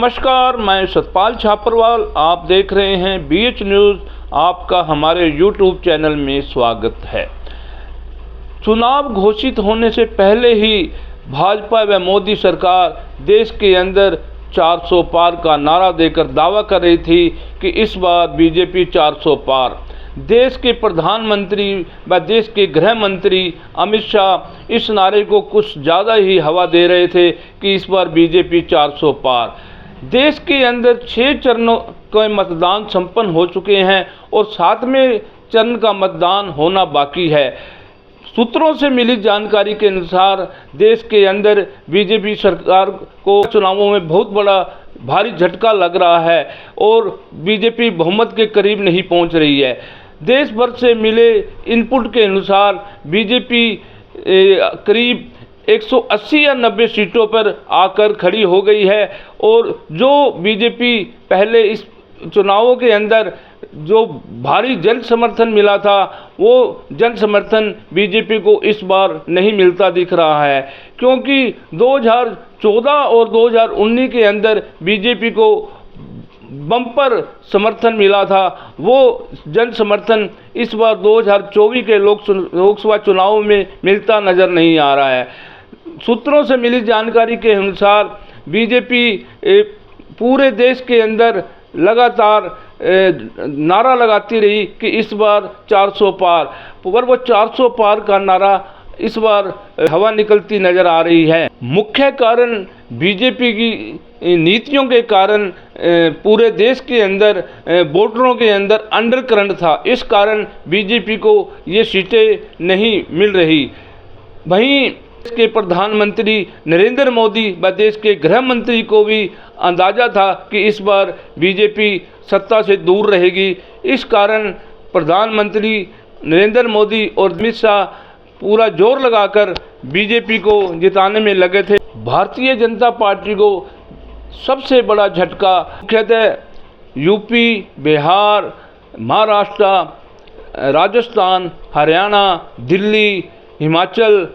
नमस्कार, मैं सतपाल छापरवाल। आप देख रहे हैं BH न्यूज़। आपका हमारे YouTube चैनल में स्वागत है। चुनाव घोषित होने से पहले ही भाजपा व मोदी सरकार देश के अंदर 400 पार का नारा देकर दावा कर रही थी कि इस बार बीजेपी 400 पार। देश के प्रधानमंत्री व देश के गृह मंत्री अमित शाह इस नारे को कुछ ज़्यादा ही हवा दे रहे थे कि इस बार बीजेपी 400 पार। देश के अंदर 6 चरणों के मतदान संपन्न हो चुके हैं और 7वें चरण का मतदान होना बाकी है। सूत्रों से मिली जानकारी के अनुसार देश के अंदर बीजेपी सरकार को चुनावों में बहुत बड़ा भारी झटका लग रहा है और बीजेपी बहुमत के करीब नहीं पहुंच रही है। देश भर से मिले इनपुट के अनुसार बीजेपी करीब 180 या 90 सीटों पर आकर खड़ी हो गई है और जो बीजेपी पहले इस चुनावों के अंदर जो भारी जन समर्थन मिला था, वो जन समर्थन बीजेपी को इस बार नहीं मिलता दिख रहा है, क्योंकि 2014 और 2019 के अंदर बीजेपी को बम्पर समर्थन मिला था। वो जन समर्थन इस बार 2024 के लोकसभा चुनाव में मिलता नज़र नहीं आ रहा है। सूत्रों से मिली जानकारी के अनुसार बीजेपी पूरे देश के अंदर लगातार नारा लगाती रही कि इस बार 400 पार, पर वो 400 पार का नारा इस बार हवा निकलती नज़र आ रही है। मुख्य कारण बीजेपी की नीतियों के कारण पूरे देश के अंदर वोटरों के अंदर अंडरकरंट था। इस कारण बीजेपी को ये सीटें नहीं मिल रही। वहीं देश के प्रधानमंत्री नरेंद्र मोदी व देश के गृह मंत्री को भी अंदाज़ा था कि इस बार बीजेपी सत्ता से दूर रहेगी। इस कारण प्रधानमंत्री नरेंद्र मोदी और अमित शाह पूरा जोर लगाकर बीजेपी को जिताने में लगे थे। भारतीय जनता पार्टी को सबसे बड़ा झटका मुख्यतः यूपी, बिहार, महाराष्ट्र, राजस्थान, हरियाणा, दिल्ली, हिमाचल,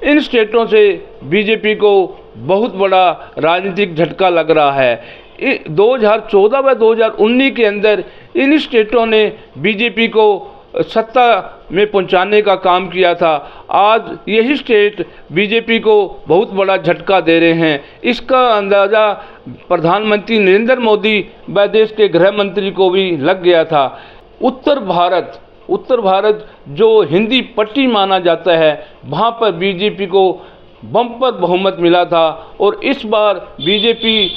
इन स्टेटों से बीजेपी को बहुत बड़ा राजनीतिक झटका लग रहा है। 2014 व 2019 के अंदर इन स्टेटों ने बीजेपी को सत्ता में पहुंचाने का काम किया था। आज यही स्टेट बीजेपी को बहुत बड़ा झटका दे रहे हैं। इसका अंदाज़ा प्रधानमंत्री नरेंद्र मोदी व देश के गृह मंत्री को भी लग गया था। उत्तर भारत जो हिंदी पट्टी माना जाता है, वहाँ पर बीजेपी को बम्पर बहुमत मिला था और इस बार बीजेपी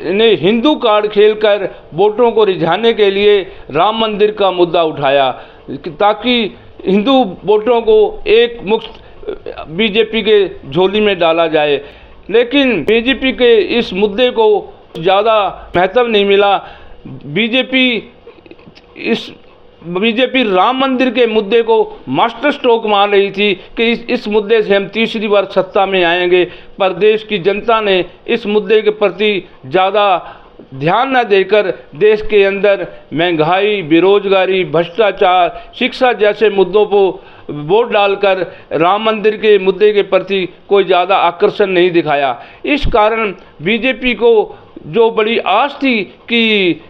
ने हिंदू कार्ड खेलकर वोटरों को रिझाने के लिए राम मंदिर का मुद्दा उठाया ताकि हिंदू वोटरों को एक मुश्त बीजेपी के झोली में डाला जाए। लेकिन बीजेपी के इस मुद्दे को ज़्यादा महत्व नहीं मिला। बीजेपी राम मंदिर के मुद्दे को मास्टर स्ट्रोक मार रही थी कि इस मुद्दे से हम तीसरी बार सत्ता में आएंगे, पर देश की जनता ने इस मुद्दे के प्रति ज़्यादा ध्यान न देकर देश के अंदर महंगाई, बेरोजगारी, भ्रष्टाचार, शिक्षा जैसे मुद्दों को वोट डालकर राम मंदिर के मुद्दे के प्रति कोई ज़्यादा आकर्षण नहीं दिखाया। इस कारण बीजेपी को जो बड़ी आस थी कि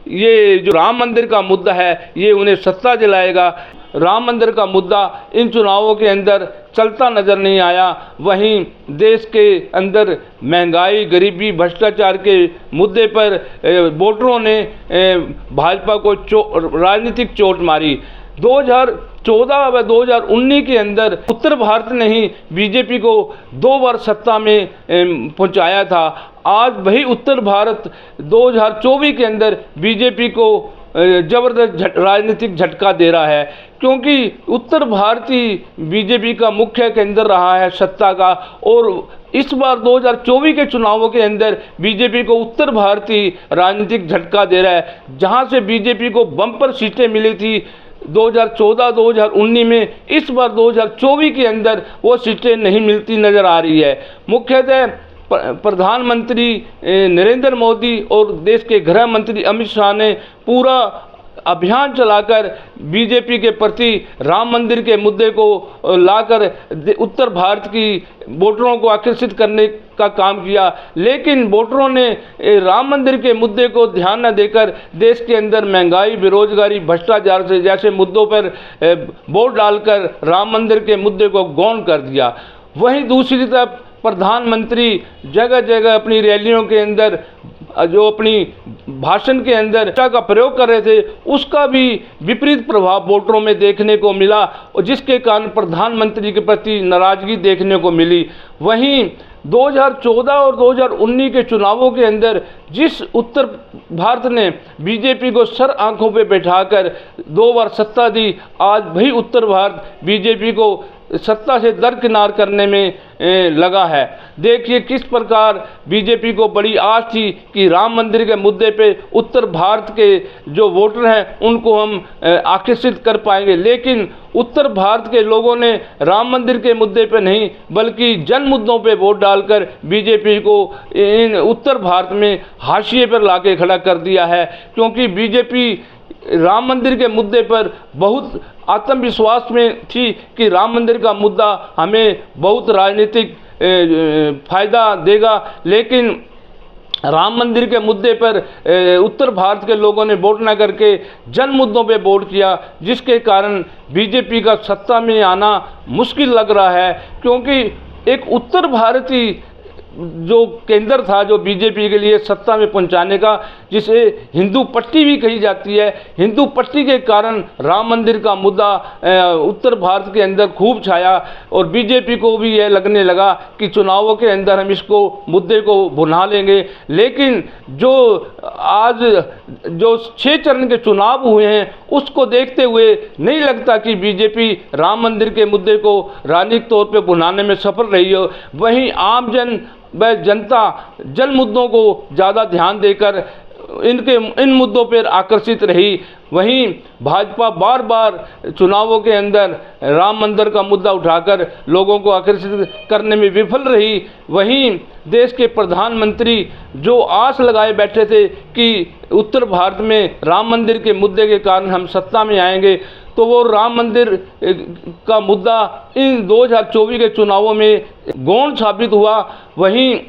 ये जो राम मंदिर का मुद्दा है ये उन्हें सत्ता दिलाएगा, राम मंदिर का मुद्दा इन चुनावों के अंदर चलता नज़र नहीं आया। वहीं देश के अंदर महंगाई, गरीबी, भ्रष्टाचार के मुद्दे पर वोटरों ने भाजपा को राजनीतिक चोट मारी। 2014 व 2019 के अंदर उत्तर भारत ने ही बीजेपी को 2 बार सत्ता में पहुंचाया था। आज वही उत्तर भारत 2024 के अंदर बीजेपी को जबरदस्त राजनीतिक झटका दे रहा है, क्योंकि उत्तर भारत ही बीजेपी का मुख्य केंद्र रहा है सत्ता का और इस बार 2024 के चुनावों के अंदर बीजेपी को उत्तर भारत ही राजनीतिक झटका दे रहा है। जहां से बीजेपी को बम्पर सीटें मिली थी 2014-2019 में, इस बार 2024 के अंदर वो सीटें नहीं मिलती नज़र आ रही है। मुख्यतः प्रधानमंत्री नरेंद्र मोदी और देश के गृह मंत्री अमित शाह ने पूरा अभियान चलाकर बीजेपी के प्रति राम मंदिर के मुद्दे को लाकर उत्तर भारत की वोटरों को आकर्षित करने का काम किया, लेकिन वोटरों ने राम मंदिर के मुद्दे को ध्यान न देकर देश के अंदर महंगाई, बेरोजगारी, भ्रष्टाचार से जैसे मुद्दों पर वोट डालकर राम मंदिर के मुद्दे को गौण कर दिया। वहीं दूसरी तरफ प्रधानमंत्री जगह जगह अपनी रैलियों के अंदर जो अपनी भाषण के अंदर भाषा का प्रयोग कर रहे थे, उसका भी विपरीत प्रभाव वोटरों में देखने को मिला और जिसके कारण प्रधानमंत्री के प्रति नाराजगी देखने को मिली। वहीं 2014 और 2019 के चुनावों के अंदर जिस उत्तर भारत ने बीजेपी को सर आंखों पे बैठाकर 2 बार सत्ता दी, आज वही उत्तर भारत बीजेपी को सत्ता से दरकिनार करने में लगा है। देखिए किस प्रकार बीजेपी को बड़ी आस थी कि राम मंदिर के मुद्दे पे उत्तर भारत के जो वोटर हैं उनको हम आकर्षित कर पाएंगे, लेकिन उत्तर भारत के लोगों ने राम मंदिर के मुद्दे पे नहीं बल्कि जन मुद्दों पे वोट डालकर बीजेपी को इन उत्तर भारत में हाशिए पर लाके खड़ा कर दिया है। क्योंकि बीजेपी राम मंदिर के मुद्दे पर बहुत आत्मविश्वास में थी कि राम मंदिर का मुद्दा हमें बहुत राजनीतिक फायदा देगा, लेकिन राम मंदिर के मुद्दे पर उत्तर भारत के लोगों ने वोट न करके जन मुद्दों पे वोट किया, जिसके कारण बीजेपी का सत्ता में आना मुश्किल लग रहा है। क्योंकि एक उत्तर भारतीय जो केंद्र था जो बीजेपी के लिए सत्ता में पहुंचाने का, जिसे हिंदू पट्टी भी कही जाती है, हिंदू पट्टी के कारण राम मंदिर का मुद्दा उत्तर भारत के अंदर खूब छाया और बीजेपी को भी यह लगने लगा कि चुनावों के अंदर हम इसको मुद्दे को भुना लेंगे। लेकिन जो आज जो 6 चरण के चुनाव हुए हैं उसको देखते हुए नहीं लगता कि बीजेपी राम मंदिर के मुद्दे को राजनीतिक तौर पर भुनाने में सफल रही हो। वहीं आम जन व जनता जन मुद्दों को ज़्यादा ध्यान देकर इन मुद्दों पर आकर्षित रही। वहीं भाजपा बार बार चुनावों के अंदर राम मंदिर का मुद्दा उठाकर लोगों को आकर्षित करने में विफल रही। वहीं देश के प्रधानमंत्री जो आस लगाए बैठे थे कि उत्तर भारत में राम मंदिर के मुद्दे के कारण हम सत्ता में आएंगे, तो वो राम मंदिर का मुद्दा इन 2024 के चुनावों में गौण साबित हुआ। वहीं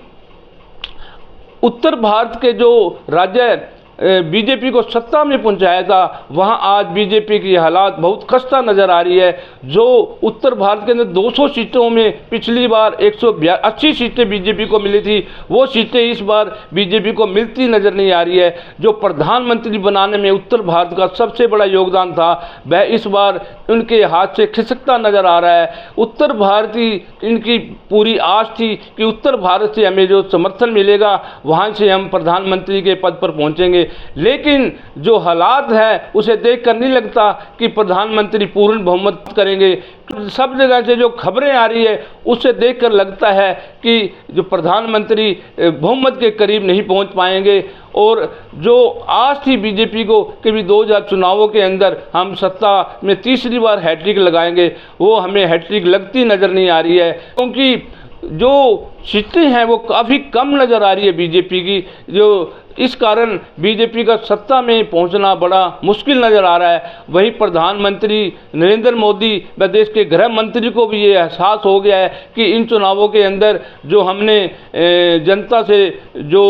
उत्तर भारत के जो राज्य बीजेपी को सत्ता में पहुंचाया था, वहां आज बीजेपी की हालात बहुत खस्ता नज़र आ रही है। जो उत्तर भारत के अंदर 200 सीटों में पिछली बार 180 सीटें बीजेपी को मिली थी, वो सीटें इस बार बीजेपी को मिलती नज़र नहीं आ रही है। जो प्रधानमंत्री बनाने में उत्तर भारत का सबसे बड़ा योगदान था, वह इस बार उनके हाथ से खिसकता नज़र आ रहा है। उत्तर भारतीय इनकी पूरी आस थी कि उत्तर भारत से हमें जो समर्थन मिलेगा वहाँ से हम प्रधानमंत्री के पद पर पहुँचेंगे, लेकिन जो हालात है उसे देखकर नहीं लगता कि प्रधानमंत्री पूर्ण बहुमत करेंगे। सब जगह से जो खबरें आ रही है उससे देखकर लगता है कि जो प्रधानमंत्री बहुमत के करीब नहीं पहुंच पाएंगे। और जो आस थी बीजेपी को कि भी 2000 चुनावों के अंदर हम सत्ता में तीसरी बार हैट्रिक लगाएंगे, वो हमें हैट्रिक लगती नज़र नहीं आ रही है। क्योंकि जो सीटें हैं वो काफ़ी कम नज़र आ रही है बीजेपी की, जो इस कारण बीजेपी का सत्ता में पहुंचना बड़ा मुश्किल नज़र आ रहा है। वहीं प्रधानमंत्री नरेंद्र मोदी व देश के गृह मंत्री को भी ये एहसास हो गया है कि इन चुनावों के अंदर जो हमने जनता से जो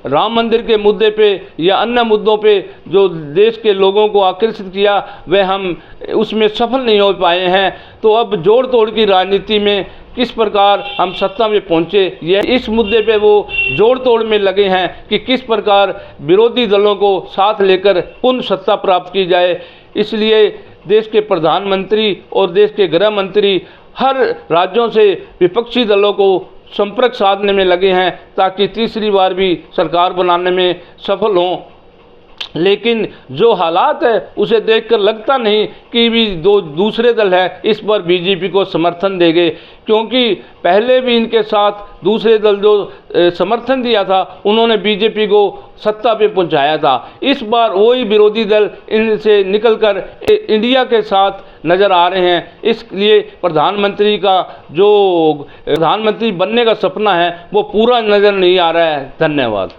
राम मंदिर के मुद्दे पे या अन्य मुद्दों पे जो देश के लोगों को आकर्षित किया, वह हम उसमें सफल नहीं हो पाए हैं। तो अब जोड़ तोड़ की राजनीति में किस प्रकार हम सत्ता में पहुंचे, यह इस मुद्दे पे वो जोड़ तोड़ में लगे हैं कि किस प्रकार विरोधी दलों को साथ लेकर पुनः सत्ता प्राप्त की जाए। इसलिए देश के प्रधानमंत्री और देश के गृह मंत्री हर राज्यों से विपक्षी दलों को संपर्क साधने में लगे हैं ताकि तीसरी बार भी सरकार बनाने में सफल हों। लेकिन जो हालात है उसे देखकर लगता नहीं कि भी दूसरे दल है इस पर बीजेपी को समर्थन देंगे, क्योंकि पहले भी इनके साथ दूसरे दल जो समर्थन दिया था उन्होंने बीजेपी को सत्ता पे पहुंचाया था। इस बार वही विरोधी दल इनसे निकलकर इंडिया के साथ नज़र आ रहे हैं। इसलिए प्रधानमंत्री का जो प्रधानमंत्री बनने का सपना है वो पूरा नज़र नहीं आ रहा है। धन्यवाद।